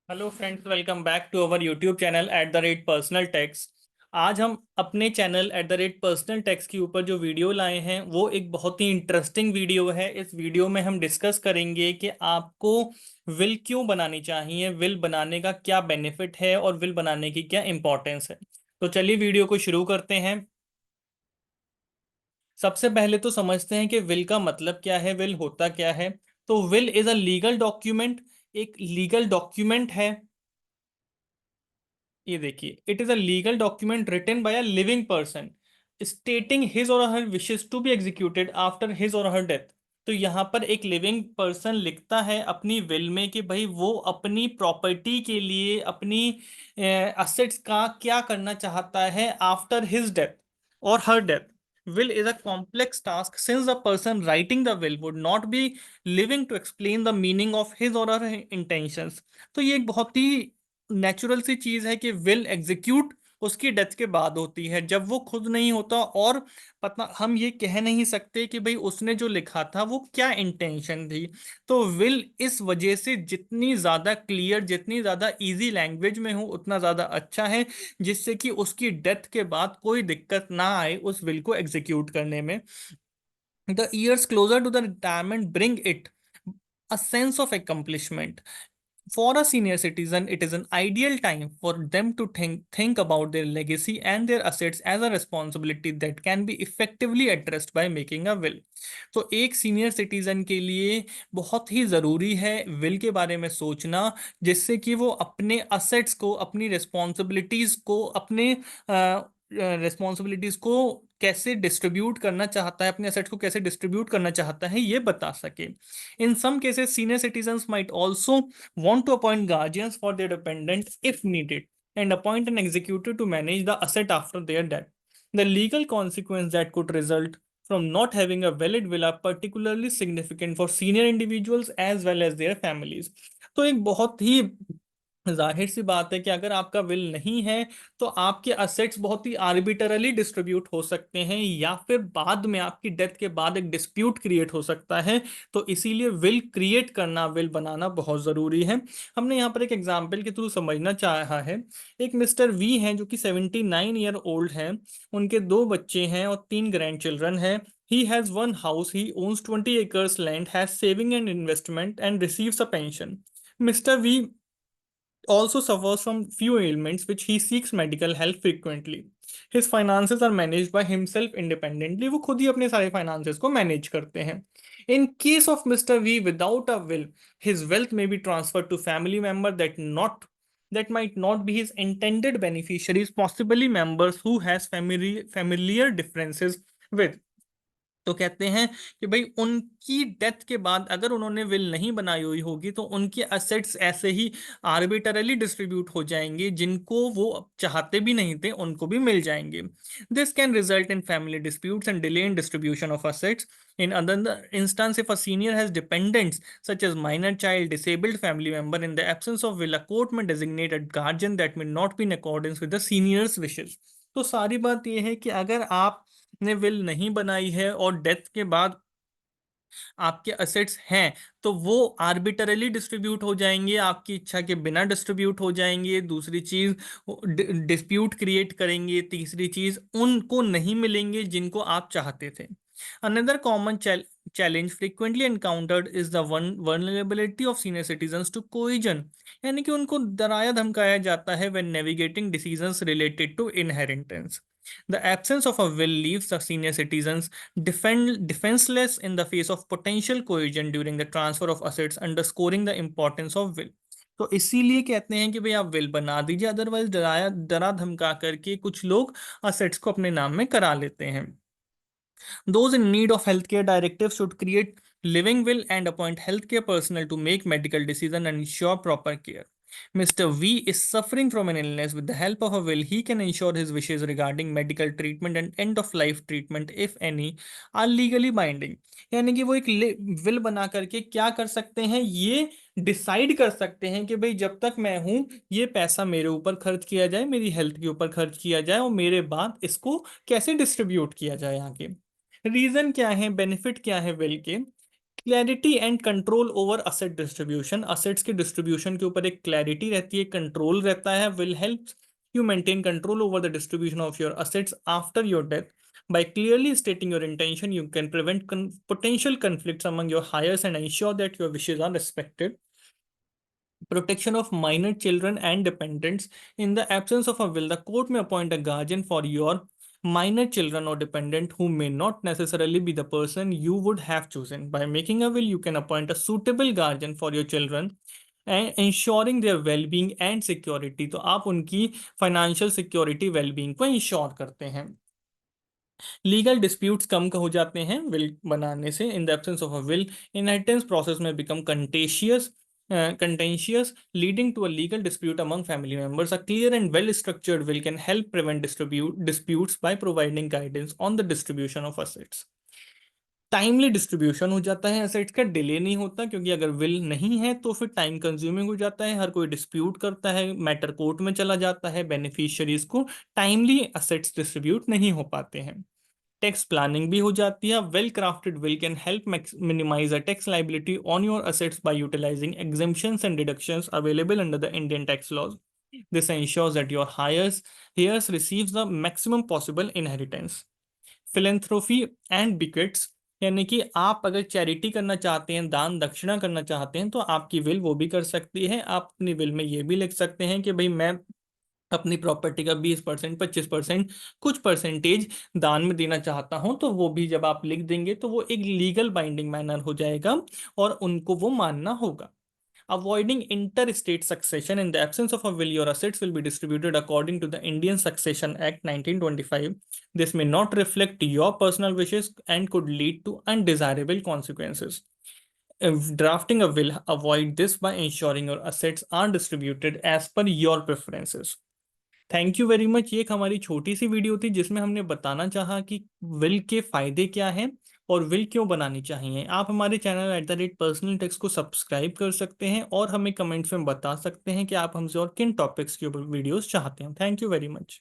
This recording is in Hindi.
Hello friends, welcome back to our YouTube channel @personal tax. आज हम अपने चैनल @पर्सनल टैक्स के ऊपर जो वीडियो लाए हैं वो एक बहुत ही इंटरेस्टिंग वीडियो है। इस वीडियो में हम डिस्कस करेंगे कि आपको विल क्यों बनानी चाहिए, विल बनाने का क्या बेनिफिट है और विल बनाने की क्या इंपॉर्टेंस है। तो चलिए वीडियो को शुरू करते हैं। सबसे पहले तो समझते हैं कि विल का मतलब क्या है, विल होता क्या है। तो will is a legal document, एक लीगल डॉक्यूमेंट है। ये देखिए, it is a legal document written by a living person stating his or her wishes to be executed after his or her death. तो यहाँ पर एक लिविंग पर्सन लिखता है अपनी विल में कि भाई वो अपनी प्रॉपर्टी के लिए, अपनी असेट्स का क्या करना चाहता है आफ्टर हिज डेथ और her death. Will is a complex task since the person writing the will would not be living to explain the meaning of his or her intentions। तो ये एक बहुत ही नेचुरल सी चीज है कि विल एग्जीक्यूट उसकी डेथ के बाद होती है, जब वो खुद नहीं होता। और पता हम ये कह नहीं सकते कि भाई उसने जो लिखा था वो क्या इंटेंशन थी। तो विल इस वजह से जितनी ज्यादा क्लियर, जितनी ज्यादा इजी लैंग्वेज में हो उतना ज्यादा अच्छा है, जिससे कि उसकी डेथ के बाद कोई दिक्कत ना आए उस विल को एग्जीक्यूट करने में। The years closer to the retirement bring it a sense of accomplishment. For a senior citizen, it is an ideal time for them to think about their legacy and their assets as a responsibility that can be effectively addressed by making a will। तो एक सीनियर सिटीजन के लिए बहुत ही ज़रूरी है विल के बारे में सोचना, जिससे कि वो अपने असेट्स को, अपनी रिस्पॉन्सिबिलिटीज़ को, अपने रिस्पॉन्सिबिलिटीज़ को कैसे डिस्ट्रीब्यूट करना चाहता है, अपने असेट्स को कैसे डिस्ट्रीब्यूट करना चाहता है, ये बता सके। In some cases senior citizens might also want to appoint guardians for their dependent if needed, and appoint an executor to manage the asset after their death. The legal consequences that could result from not having a valid will are particularly significant for senior individuals as well as their families। तो एक बहुत ही जाहिर सी बात है कि अगर आपका विल नहीं है तो आपके असेट्स बहुत ही आर्बिटरली डिस्ट्रीब्यूट हो सकते हैं, या फिर बाद में आपकी डेथ के बाद एक डिस्प्यूट क्रिएट हो सकता है। तो इसीलिए विल क्रिएट करना, विल बनाना बहुत ज़रूरी है। हमने यहाँ पर एक एग्जाम्पल के थ्रू समझना चाहा है। एक मिस्टर वी हैं जो कि 79 ईयर ओल्ड हैं। उनके दो बच्चे हैं और तीन ग्रैंड चिल्ड्रन हैं। He has one house, he owns 20 acres land, has saving and investment, and receives a pension. Mr. V also suffers from few ailments which he seeks medical help frequently. His finances are managed by himself independently। वो खुद ही अपने सारे finances को manage करते हैं। In case of Mr. V without a will, his wealth may be transferred to family member that might not be his intended beneficiaries, possibly members who has familiar differences with। तो कहते हैं कि भाई उनकी डेथ के बाद अगर उन्होंने विल नहीं बनाई हुई होगी तो उनके असेट्स ऐसे ही आर्बिटरली डिस्ट्रीब्यूट हो जाएंगे, जिनको वो चाहते भी नहीं थे उनको भी मिल जाएंगे। This can result in family disputes and delay in distribution of assets. In another instance, if a senior has dependents such as minor child, disabled family member, in the absence of will, a court may designate a guardian that may not be in accordance with the senior's wishes। तो सारी बात यह है कि अगर आप ने विल नहीं बनाई है और डेथ के बाद आपके असेट्स हैं तो वो आर्बिटरली डिस्ट्रीब्यूट हो जाएंगे, आपकी इच्छा के बिना डिस्ट्रीब्यूट हो जाएंगे। दूसरी चीज, डिस्प्यूट क्रिएट करेंगे। तीसरी चीज, उनको नहीं मिलेंगे जिनको आप चाहते थे। Another common challenge frequently encountered is the one vulnerability of senior citizens to coercion। यानी कि उनको डराया धमकाया जाता है when navigating decisions related to inheritance। The absence of a will leaves the senior citizens defenseless in the face of potential coercion during the transfer of assets, underscoring the importance of will। तो इसीलिए कहते हैं कि भाई आप विल बना दीजिए, अदरवाइज डरा धमका करके कुछ लोग असेट्स को अपने नाम में करा लेते हैं। Those in need of healthcare directives should create living will and appoint healthcare personnel to make medical decisions and ensure proper care। Mr. V is suffering from an illness. With the help of a will, he can ensure his wishes regarding medical treatment and end of life treatment, if any, are legally binding। यानी कि वो एक विल बना करके क्या कर सकते हैं, ये डिसाइड कर सकते हैं कि भाई जब तक मैं हूं ये पैसा मेरे ऊपर खर्च किया जाए, मेरी हेल्थ के ऊपर खर्च किया जाए, और मेरे बाद इसको कैसे डिस्ट्रीब्यूट किया जाए आगे। रीजन क्या है, बेनिफिट क्या है विल के। Clarity and control over asset distribution, assets के डिस्ट्रीब्यूशन के ऊपर एक क्लैरिटी रहती है, कंट्रोल रहता है, will help you maintain control over the distribution of your assets after your death. By clearly stating your intention, you can prevent potential conflicts among your heirs and ensure that your wishes are respected. Protection of minor children and dependents. In the absence of a will, the court may appoint a guardian for your minor children or dependent who may not necessarily be the person you would have chosen. By making a will, you can appoint a suitable guardian for your children and ensuring their well-being and security. तो आप उनकी financial security well-being को ensure करते हैं. लीगल डिस्प्यूट्स कम हो जाते हैं विल बनाने से. In the absence of a will, inheritance process में become contentious, leading to a legal dispute among family members. A clear and well-structured will can help prevent disputes by providing guidance on the distribution of assets. Timely distribution हो जाता है एसेट्स का, डिले नहीं होता, क्योंकि अगर विल नहीं है तो फिर टाइम कंज्यूमिंग हो जाता है, हर कोई डिस्प्यूट करता है, मैटर कोर्ट में चला जाता है, बेनिफिशियरीज को टाइमली एसेट्स डिस्ट्रीब्यूट नहीं हो पाते हैं. टैक्स प्लानिंग भी हो जाती है. Well crafted will can help minimise a tax liability on your assets by utilising exemptions and deductions available under the Indian tax laws. This ensures that your heirs receives the maximum possible inheritance. Philanthropy and bequests, यानी कि आप अगर चैरिटी करना चाहते हैं, दान दक्षिणा करना चाहते हैं, तो आपकी विल वो भी कर सकती है. आप अपनी विल में ये भी लिख सकते हैं कि भाई मैं अपनी प्रॉपर्टी का 20%, 25%, कुछ परसेंटेज दान में देना चाहता हूं. तो वो भी जब आप लिख देंगे तो वो एक लीगल बाइंडिंग मैनर हो जाएगा और उनको वो मानना होगा. Avoiding interstate succession. In the absence of a will, your assets will be distributed according to the Indian Succession Act 1925. This may not reflect your personal wishes and could lead to undesirable consequences. If drafting a will, avoid this by ensuring your assets are distributed as per your preferences. Thank you very much. ये एक हमारी छोटी सी वीडियो थी जिसमें हमने बताना चाहा कि विल के फायदे क्या हैं और विल क्यों बनानी चाहिए. आप हमारे चैनल @पर्सनल टेक्स को सब्सक्राइब कर सकते हैं और हमें कमेंट्स में बता सकते हैं कि आप हमसे और किन टॉपिक्स के ऊपर वीडियोस चाहते हैं. Thank you very much.